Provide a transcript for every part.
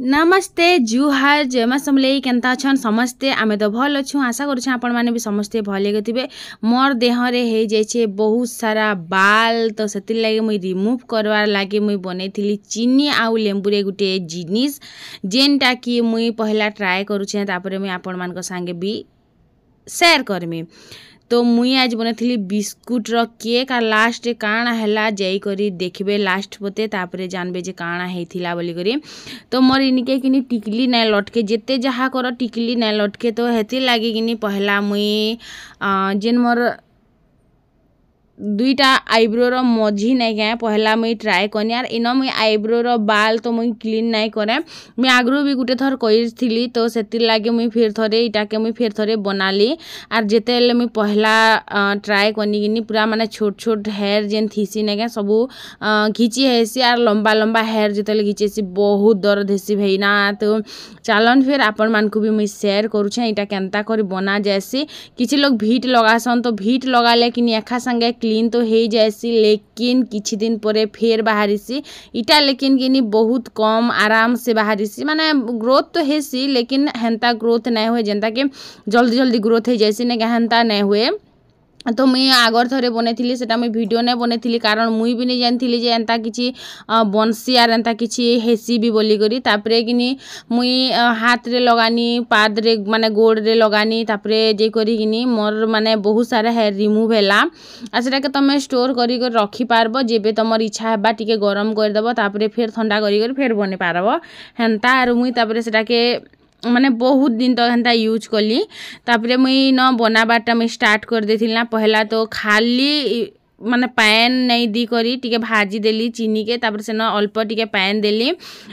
नमस्ते जुहार जयमा समले केनता छन समस्ते आमे तो भल अच्छु आशा करूँ आपण मैंने भी समस्ते भले थे मोर देहरे हो जाइए बहुत सारा बाल तो से लगे मुई रिमूव करवार लगे मुई बने चीनी आउ लेंबुरे गोटे जिनिस जेनटा कि मुई पहला ट्राए करुचे तापर मुई आपण मान संगे भी शेयर करमी। तो मुई आज बने बिस्कुट रो केक और लास्ट काଣା हैला जाई करी देखबे लास्ट पते तापरे जानबे जे काଣା हेथिला बोली करी। तो मोर इनके किनी टिकली नै लटके जेते जहा कर टिकली नै लटके तो हेति लागी किनी पहला मुई जेन मोर दुईटा आईब्रो रो मझी नहीं गए पहला मुई ट्राए करनी यार इन मुई आईब्रो रो बाल तो मुई क्लीन नहीं करे मुई आगरू भी गुटे थर कइरथिली तो सेति लागे मुई फिर थरे इटा के मुई फिर थरे बनाली आर जेते मुई पहला ट्राए करनी किनी पूरा माने छोट छोट हेयर जेन थीसी नहीं गए सबू घिची हेसी आर लंबा लंबा हेयर जेते घिचेसी बहुत दर्द हेसी भईना। तो चलन फिर आपण मान को भी मुई शेयर करूछे इटा केनता करी बना जायसी किछि लोग भीट लगासन तो भीट लगाले किनी एखा संगे क्लीन तो हो जाएसी लेकिन किछि दिन परे फेर बाहरीसी इटा लेकिन किनी बहुत कम आराम से बाहरीसी माने ग्रोथ तो हेसी लेकिन हेंता ग्रोथ नहीं हुए जेनता कि जल्दी जल्दी ग्रोथ हो जाएसी ने हेंता नहीं हुए। तो मुई आगर थरे बनेथिली सेटा मुई वीडियो नै बनेथिली कारण मुई भी नहीं जानथिली जे एंता किछि बनसी आर एंता किछि हेसी भी बोली करी तापरे किनी मुई हाथ रे लगानी पाद रे माने गोड़ रे लगानी तापरे जे करी किनी मोर माने बहुत सारा हेयर रिमूव हैला आ सेटा के तमे स्टोर करी कर रखी पारबो जेबे तमर इच्छा हेबा टिके गरम कर देबो तापरे फेर ठंडा करी कर फेर बने पारबो हेंता आर मुई तापरे सेटा के माने बहुत दिन तक हेंता यूज कली तापरे मुई न बनाबाटा मुई स्टार्ट कर देथिल ना पहला तो खाली माने पैन नहीं दी करी टिके भाजी देली चीनी के तापर से न अल्प टिके पैन देली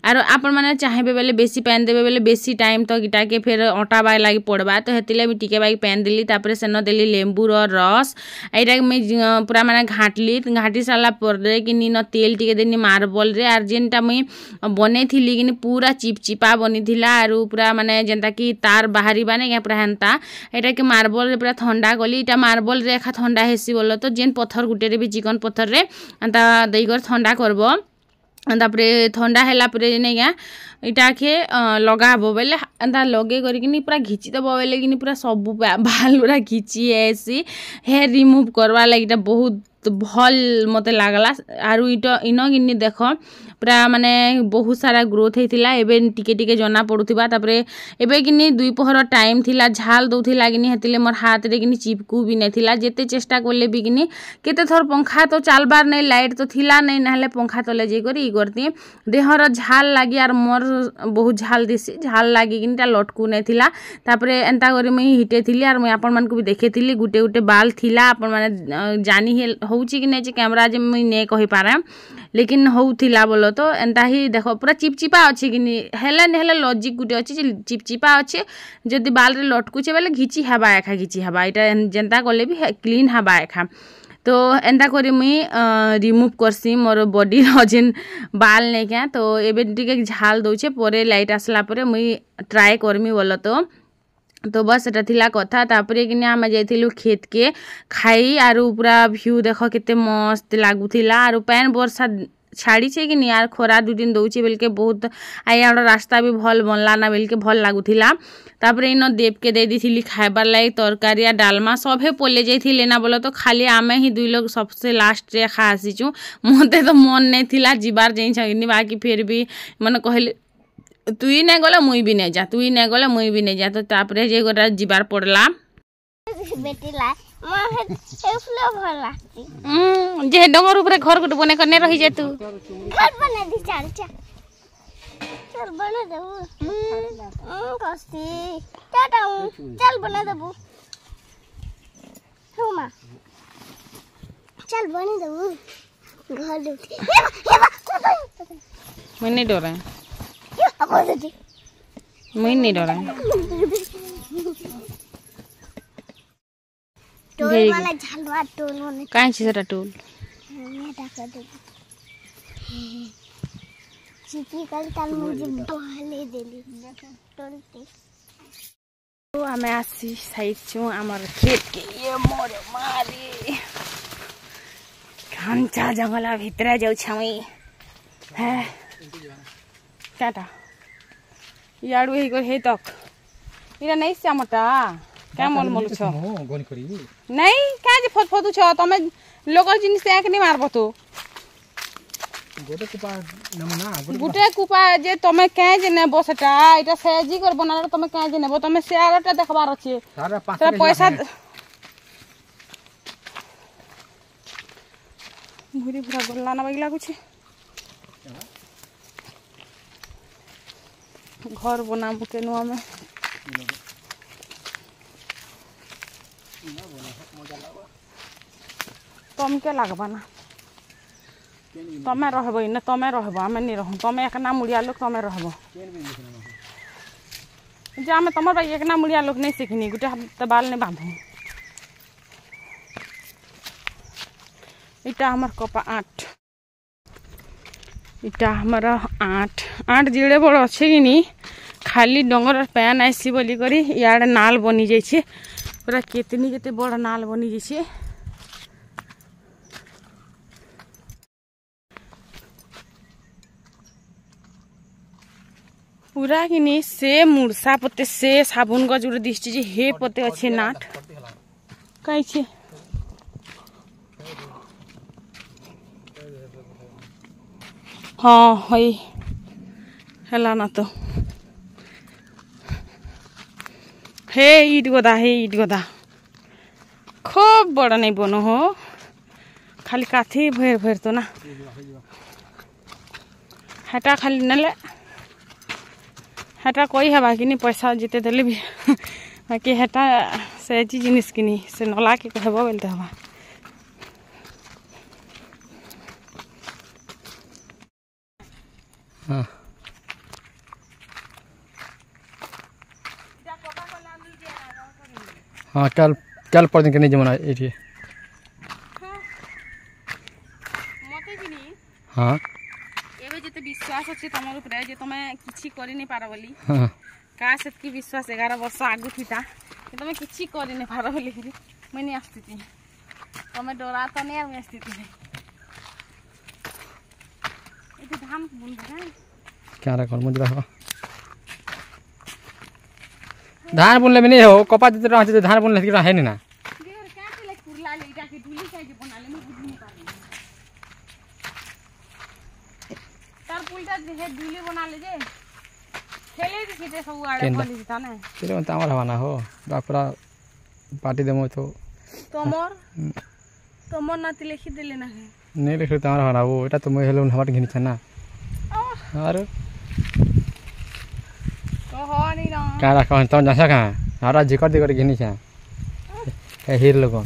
आर आपण माने चाहेबे बेले बेसी पैन देबे बेले बेसी टाइम तक इटा के फिर आटा बाय लागी पड़बा तो हेतिले भी टिके बाई पैन देली तापर से न देली लेंबू रो रस एटा मैं पूरा माने घाटी साला पर कि न तेल टिके देनी मार्बल रे आर जेनटा मुई बनेथिली कि पूरा चिपचिपा बनीथिला आर पूरा माने जेनता कि तार बाहरी बाने क्या पूरा हेंता एटा के मार्बल रे पूरा ठंडा गली इटा मार्बल रे एखा ठंडा हेसी बोलो तो जेन पत्थर गुटे रे भी चिकन पत्थर रे अंता देकर ठंडा करबो तापरे ठंडा हैला परे नहीं क्या इटा के लगाबो बेले अंता लगे करी पूरा घिची देबो बेले कि पूरा सब बाल पूरा घिची ऐसी हेयर रिमूव करवा लगी बहुत भल मते लागला आरु इन कि देख पूरा माने बहुत सारा ग्रोथ होता एबे टिके टिके जना पड़ुथिबा तापरे एबे कि दुई पहर टाइम थिला झाल दउथिला कि हेतिले मोर हाथ रे कि चिपकू भी नहीं थिला जेते चेष्टा करले भी कि केते थर पंखा तो चालबार नहीं लाइट तो थिला नहीं नाले पंखा तले जे करी करती देहर झाल लागी आर मोर बहुत झाल दिसी झाल लागी कि लटकू नहीं थिला तापरे एंता करी मुई हिटे थिली आर मुई आपण मान को भी देखेथिली गुटे गुटे बाल थिला आपण माने जानी होउची कि नहीं कैमरा जे मुई नहीं कहि पारे लेकिन होउथिला बोलो तो एंता ही देखो पूरा चिपचिपा अच्छी कि हेले नहीं हेले लॉजिक गुटे अच्छी चिपचिपा अच्छे जदि बाल रे लटकुचे बेले घिची हवा एखा घिची हवा इटा जेनता कले भी क्लीन हवा एखा। तो एंता करी मुई रिमूव करसी मोर बॉडी जेन बाल नहीं क्या तो एबे टिके झाल दउछे परे लाइट आसला परे मुई ट्राए करमी बोलो तो बस एटा थिला कथा तापरे कि आम जाइथिलु खेत के खाई आरु पूरा व्यू देख केते मस्त लागुथिला आरु पैन वर्षा छाड़ी छे कि यार खरा दु दिन दउछे बेलके बहुत आइयार रास्ता भी भल बनला ना बेलके भल लागुथिला तापरे इन देव के दे दीथिली खाइबार लागी तरकारी या डालमा सभे पले जाइथिले ना बोलो तो खाली आमे ही दुई लोग सबसे लास्ट रे खा आसीचु मते तो मन नहीं थिला जिबार जाई छगिनी बाकी फिर भी मन कहले तुई नहीं गले मुई भी नहीं जा तुई नहीं गले मुई भी नहीं जा तो तापरे जे गोटा जिबार पड़ला बेटीला मां एफलो भल लागती जे डंगर ऊपर घर गुट बने करने रही जे तू घर बना दी चल बना दे कस्ती टाटा चल बना देबू हो मां चल बना देबू घर दे मैं नहीं डरा मैं नहीं डरा टोल वाला झलवा टोल ने काहे छी सेटा टोल मैं डाका दे चिपी कल तल मुझे बहले देली टोलते तो हमें आसी साइड छु हमर खेत के ये मोरे मारी घंटा जंगल भितर जाउ छमी है टाटा याडू हे तक इरा नहीं श्यामटा क्या मोल मोल छ नहीं क्या जे फत फतु छ तमे लोकल जिनिस एक नहीं मारबो तो गुटे कुपा जे तमे क्या जे नेबो सेटा इटा सेजी कर बनाले तमे क्या जे नेबो तमे शेयरटा देखबार अछि तारा पैसा भूरी भूरा गल्ला ना बागी लागु छै घर बनाबो केनु हमें तुम के लगबा ना तमे रहबो इने तमे रहबो हमें नहीं रहू तमे एक ना मुड़िया लोग तमे रहबो जे हमें तमर भाई एक ना मुड़िया लोग नहीं सिखनी गुटे त बाल नहीं बांधू इटा हमर कपा 8 इटा हमारा 8 जिड़े बड़ अच्छे कि नहीं खाली डंगर पैन आसी बोली करी यार नाल बनी जाइए पूरा केतनी केते बड़ नाल बनी जाइए पूरा कि नहीं से मुर्सा पते से साबुन गज गुड़े दिखती जे हे पते अच्छे नाट कहीं छे हाँ हई हेला ना तो हे ईट गदा खूब बड़ा नहीं बनो हो खाली काथी भर भर तो ना हेटा खाली नले हेटा कोई है बाकी नहीं पैसा जीते देले भी बाकी हेटा से जिनिस किनी से नला के कहबो बोलते हवा हाँ हाँ कल कल पर दिन के नहीं जमाना एरिया मते भी नहीं हाँ एबे जते विश्वास अछि तमर ऊपर जे तमे किछि करि नै पार बोली हाँ का सेतकी विश्वास 11 वर्ष आगु थिता कि तमे किछि करि नै पार बोली कि मैं नहीं आस्ती थी तमे डरा तो नहीं मैं आस्ती थी इते धान बुन है क्या रखो मुझे रखो धान बुनले में नहीं हो कपा देते रह धान बुनले की है नहीं ना देर क्या के लाइक पुरला ले जाके ढूली के बना ले मैं बुझ नहीं पा रही तार पुलटा है ढूली बना ले जे खेले दी सीटे सब आड़े बोली था ना तेरे में तामर हवाना हो बापरा पार्टी देमो तो तमर नाती लिखि देले ना नहीं लिखले तामर हवाना वो एटा तो मैं हेलो हमार घिनी छना अरे तो हो नहीं ना क्या रखो तो जैसा कहां हमारा जिकर दिकर घिनी छा ए हीर लोगन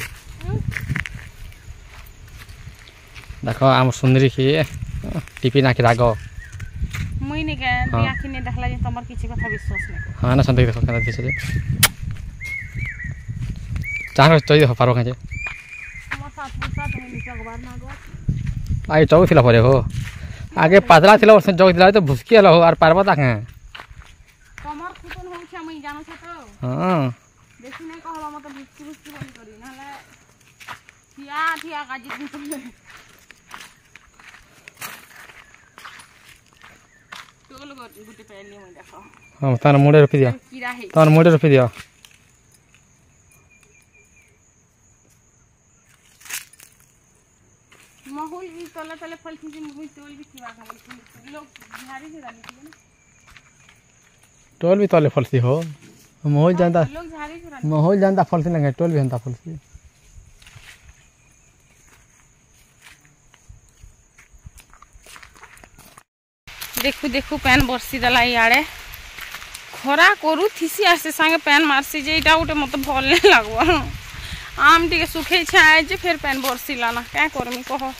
देखो आम सुंदरी की टिपी ना के रागो मुई नहीं के आखि ने देखला जे तमर किछि कथा विश्वास नहीं हाँ ना संदेह देखो कहना दिसे चार चोई देखो पारो काजे हमर साथ में नीचे गबार ना गो आई चौक थिला परे हो आगे पतला थिला और चौक थिला तो भुसकी हलो और पारबा ता के तमर खुतन हो छ मुई जानो छ तो हां देखि नहीं कहबा मत भुसकी बनी करी नाले थिया काजी दिन टोल गो गुटी पहली मुई देखो हां तान मुड़े रखि दिया कीड़ा है तान मुड़े रखि दिया माहौल भी तले तले फल खिंची मुई टोल भी खिवा खा लोग झाड़ी से डाली थी ना टोल भी तले फलसी हो माहौल जानता लोग झाड़ी से माहौल जानता फलसी लगे टोल भी जानता फलसी देखु देखु पैन बरसी देला इआड़े खरा करू थीसी आसे संगे पैन मारसी जे इटा उटे मत भल नहीं लागबो आम टिके सुखे छाए जे फिर पैन बरसीला ना क्या करमी कह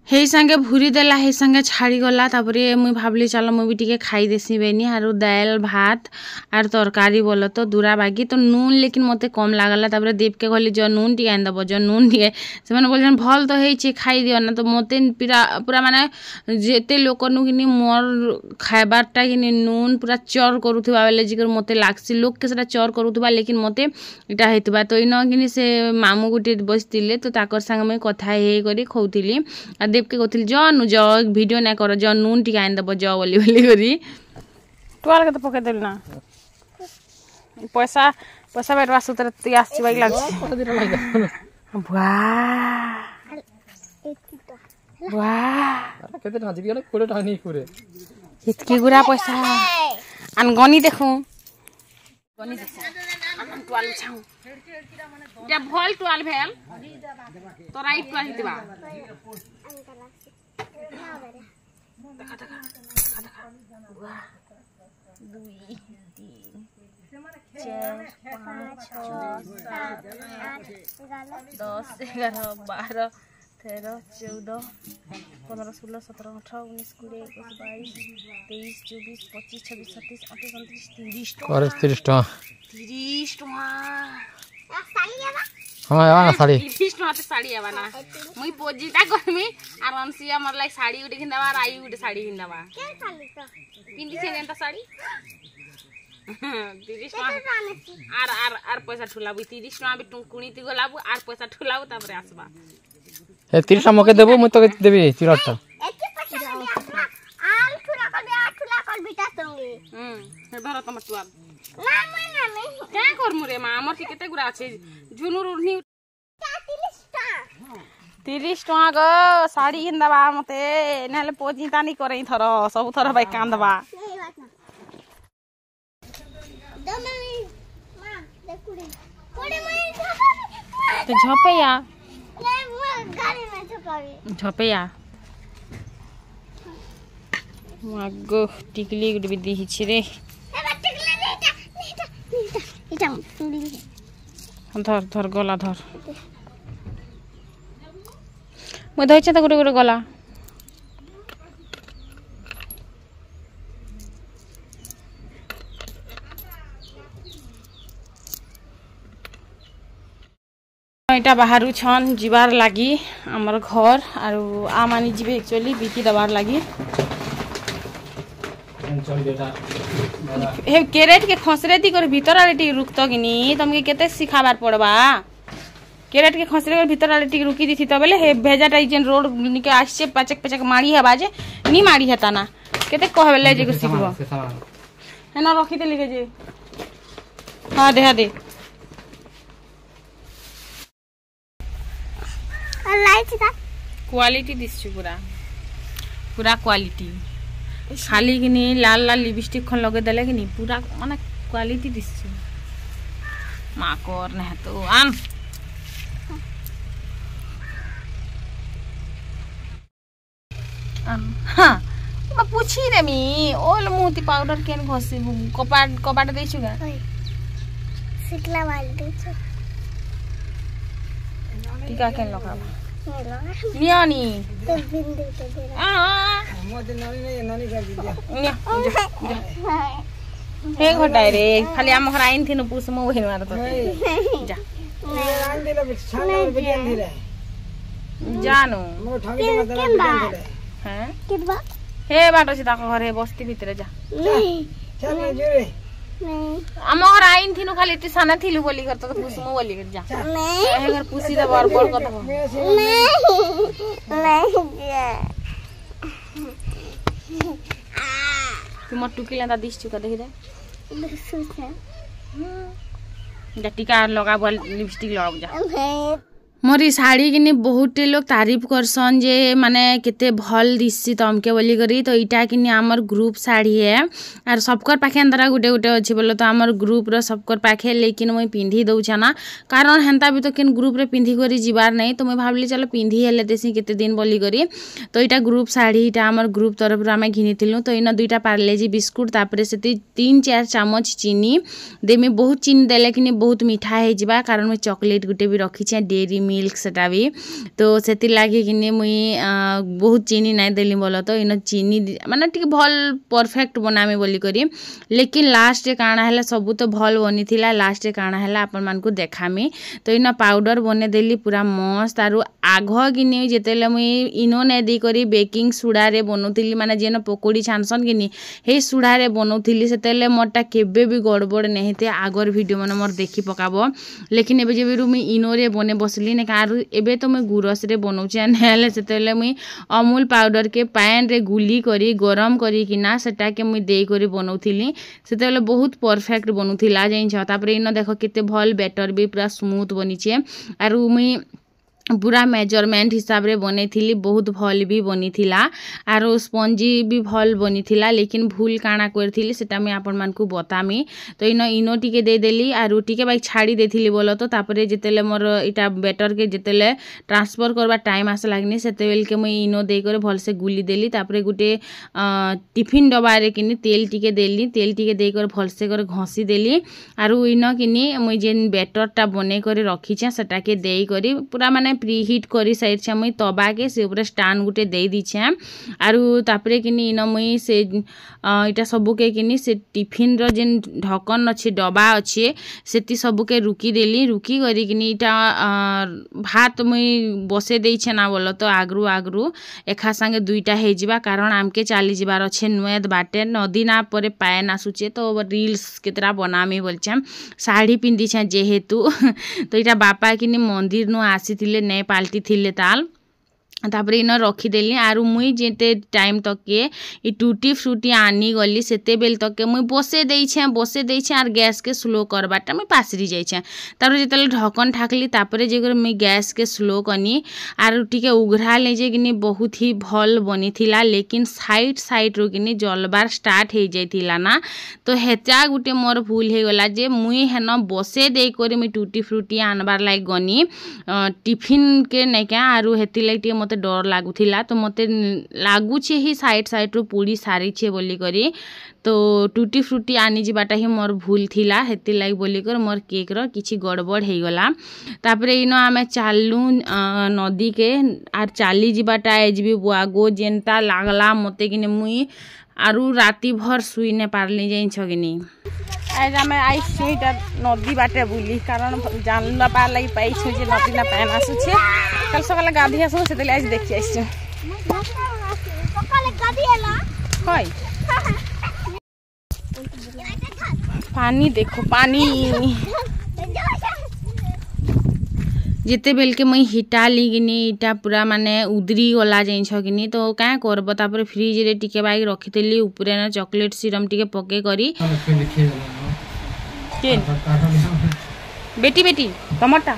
हे संगे भूरी देला हे संगे छाड़ी गला तापरे मुई भाबली चलो मुई भी टिके खाई देसी बेनी आरो दाल भात आर तरकारी बोलो तो दूरा बागी तो नून लेकिन मते कम लागला तापरे देव के कहली जो नून टिके आन दबो जो नून टिके से माने बोलछन भल तो हेई छे खाई दियो ना तो मते पूरा माने जेते लोकनु किनी मोर खाइबारटा किनी नून पूरा चर करूथबा बेले जिकर मते लागसी लोक के सेटा चर करूथबा लेकिन मते इटा हेतबा तो इन किनी से मामू गुटे बसतिले तो ताकर संग मैं कथा हे करी खौतिली देव के कहती जनु ज वीडियो ना कर ज नून टिके आन दब ज बोली बोली करी टुआल के तो पके देल ना पैसा पैसा बेटवा सुतर ती आसी बाई लाग वाह वाह केते ना जिबी 20 टाका नहीं करे इतकी गुरा पैसा अनगनी देखू गनी देखू अन टुआल छाऊ जब भल टुआल भेल तोरा ई टुआल हितबा देखा देखा देखा वाह 2 3 4 5 6 7 8 10 11 12 13 14 15 16 17 18 19 20 21 22 23 24 25 26 27 28 29 30 करे 30 टका 30 टका हां आवा ना साड़ी 30 टका ते साड़ी आवा ना मुई पोजीता करमी आर अंसिया मर लाइक साड़ी उडी किंदावा और आई उडी साड़ी किंदावा के खाली तो पिंदी से जेंता साड़ी 30 टका आर पैसा ठुलाबु 30 टका बे टुकुणी ती गलाबु आर पैसा ठुलाबु तापरे आसबा ए 30 टा मके देबो मु तो देबी 30 टा एके पैसा आल ठुला कर बिटा संगे हे धर तम टुआल ना मैं क्या करमु रे मा हमर के केते गुरा আছে झुनुर उरनी 30 टका गो साड़ी हिंदाबा मते नहले पोजिता नहीं करे थर सब थर भाई कांदबा नहीं बात ना दो मम्मी मां देखुड़े कोड़े मैं तो झपैया नहीं मैं गाड़ी में छपावी झपैया मागो टिकली गुडी बिदी हिछि रे ए टिकले नहीं धर धर गला धर मैं धइछ त गुटे गुटे गला एटा बाहरु छन जीवार लागी हमर घर आरो आ मानी जीवे एक्चुअली बिकी दबार लागी हे कैरेट के खसरे दी कर भीतर आले टी रुकतो किनी तुमके केते सिखाबार पड़बा कैरेट के खसरे कर भीतर आले टी रुकी दिथि त बेले हे भेजाटा जेन रोड निके आछे पचक पचक मारी है बाजे नी मारी हेता ना केते कहबेले जे को सिखबो है ना रखी दे लिखे जे हां दे लाइट था क्वालिटी दिसछु पूरा पूरा क्वालिटी खाली कि नहीं लाल लाल लिपस्टिक खन लगे देले कि नहीं पूरा माने क्वालिटी दिसछु मा कर न तो आन हां मैं पूछी रे मी ओल मोती पाउडर केन घसी कपाट देछु गा सिकला वाली दे छ टीका केन लगाबा नहीं लगा नियानी तो बिंदु तो दे मोदी नानी कर दिया हे घटाय रे खाली हम घर आइन थिन पुस म वहिन मार तो जा रान दिला बिछाना बिजन दिले जानो मो ठाके बदला बिजन दिले हैं कितबा हे बाटो सीता को घरे बस्ती भीतर जा नहीं चल जोरे नहीं हम घर आइन थिनु खाली ती साना थिलु बोली कर तो पुस म बोली कर जा नहीं हे घर पुसी द बार बड़ कथा नहीं तुम टुकी लेंदा दिस चुका देखि दे सूट है जा टीका लगा बोल लिपस्टिक लगाब जा नहीं मोरी साड़ी किनी बहुत लोग तारीफ करसन जे माने केते भल दिससी तमके बोली करी तो इटा किनी हमर ग्रुप साड़ी है और सबकर पाखे अंदर गुटे गुटे अछि बोलो तो हमर ग्रुप रो सबकर पाखे लेकिन मैं पिंधी दउ छना कारण हेंता भी तो किन ग्रुप रे पिंधी करी जिबार नहीं तो मैं भाबली चलो पिंधी हेले देसी केते दिन बोली करी तो इटा ग्रुप साड़ी इटा हमर ग्रुप तरफ रो हमें घिनिथिलु तो इना दुईटा पार्लेजी बिस्कुट तापरे से 3-4 चामच चीनी देमी बहुत चीनी देले किनी बहुत मीठा हे जिबा कारण मैं चॉकलेट गुटे भी रखी छे डेरी मिल्क सेटा भी तो सेति लागे कि मुई बहुत चीनी नहीं देली बोलो तो इन चीनी माने ठीक भल परफेक्ट बनामी बोली करी लेकिन लास्ट काना है सब तो भल बनी थिला लास्ट काना है अपन मान को देखामी तो इन पाउडर बने देली पूरा मस्त आरु आघ कि जेतेले मुई इनो ने दी करी बेकिंग सोडा रे बनौतिली माने जेन पकोड़ी छानसन कि हे सोडा रे बनौतिली सेतेले मोरटा केबे भी गड़बड़ नहीं थे आगर वीडियो माने मोर देखि पकाबो लेकिन एबे जे मुई इनो रे बने बसली ने आरु एबे तो मैं गुरस रे बनौछे नेले सेतेले मुई अमूल पाउडर के पैन रे गुली करी गरम करी किना सेटा के मुई देई करी बनौथिली सेतेले बहुत परफेक्ट बनउथिला जाइछ तापरे इन देखो केते भल बैटर भी पूरा स्मूथ बनिछे आरु मुई पूरा मेजरमेंट हिसाब रे बने थी बहुत भल भी बनी थिला आरो स्पंजी भी भल बनी थिला लेकिन भूल काना कर थी सेटा मैं आपण मान को बतामी तो इनो टिके दे देली आरो टिके बाइक छाड़ी देथिली बोलो तो तापरे जेतेले मोर इटा बेटर के जेतेले ट्रांसफर करबा टाइम आस लागनी सेते बेल के मैं इनो दे करे भल से गुली देली तापरे गुटे टिफिन डबा रे किनी तेल टिके देली तेल टिके दे करे भल से करे घसी देली आरो इनो किनी मैं जेन बेटर टा बने करे रखी छ सेटा के देई करी पूरा माने प्री हिट करी साइड से मुई तबा के से ऊपर स्टैंड गुटे दे दीछे आरु तापरे किनी इन मुई से इटा सबु के किनी से टिफिन रो जेन ढक्कन अछि डबा अछि सेति सबु के रुकी देली रुकी करी किनी इटा भात मुई बसे देइछे ना बोलो तो आगरु एखा संगे दुईटा हे जिबा कारण आमके चाली जिबार अछि नुएद बाटे नदी ना परे पायन आसुचे तो रील्स केतरा बनामी बोलछम साड़ी पिंदी छ जेहेतु तो इटा बापा किनी मंदिर नु आसीथिले ने पाल्टी थिले ताल तापरे इन रखीदेली आरु मुई जेते टाइम तक के ई टूटी फ्रूटी आनी गली सेते बेल तक के मुई बसे देइछे आर गैस के स्लो करबाटा मुई पासरी जाइछे तापर जेतले ढक्कन ठाकली तापरे जेगर मुई गैस के स्लो कनी आरु टिके उघरा ले जे किनी बहुत ही भल बनी थिला लेकिन साइड रो किनी जलबार स्टार्ट हे जाइथिला ना तो हेचा गुटे मोर भूल हे गला जे मुई हेन बसे देई करे मुई टूटी फ्रूटी आनबार लाग गनी टिफिन के नेका आरु हेति लाग मते डर लागुथिला तो मते लागुछे ही साइड रो पूरी सारी छे बोली करी तो टूटी फ्रूटी आनी जिबाटा ही मोर भूल थिला हेति लाग बोली कर मोर केक रो किछि गड़बड़ हे गला तापरे इनो आमे चालू नदी के आर चाली जिबाटा एजबी बुआगो जेनता लागला मते किने मुई आरु राती भर सुई ने पारली जाइन छगिनी आज आमे आइछु इटा नदी बाटे बुली कारण जानला पार लागि पाइछु जे नदी ना पान आसु छे कल सकाले गाधी आसु सेते आज देखि आइछु सकाले गाधी आला होय पानी देखो पानी जिते बेल के मुई हिटा लिगिनी इटा पूरा माने उदरी गला जाइन छगिनी तो का करब तापर फ्रिज रे टिके बाई रखितेली ऊपरे ना चॉकलेट सिरम टिके पके करी केन बेटी टमाटा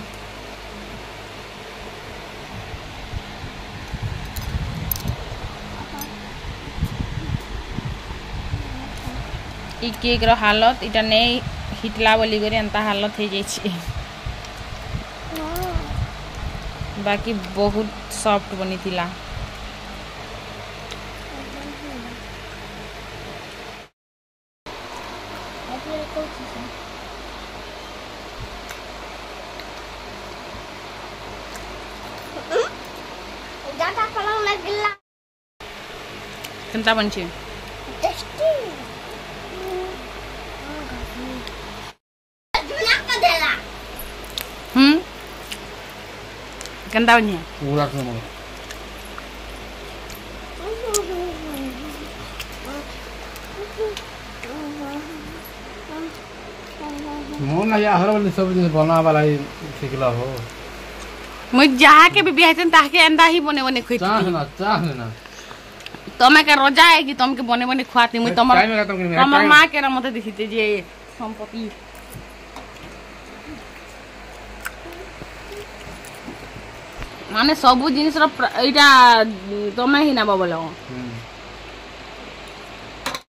ई केक रो हालत इटा नै हिटला बोली करी अंता हालत हे जाई छी बाकी बहुत सॉफ्ट बनी थिला जाता कलर लगला केनता बनछे टेस्टी केनता बनिया पूरा नंबर मोन या हर वाली सब दिन बना वाला ही सिखला हो मुई जहा के भी बियाहतन ताके अंदा ही बने खोई चाह ना तमे के रोजा है कि तम के बने खुआती मुई तमर मां के मते देखिते जे संपत्ति माने सबु जिनिस रो इटा तमे ही ना बोलो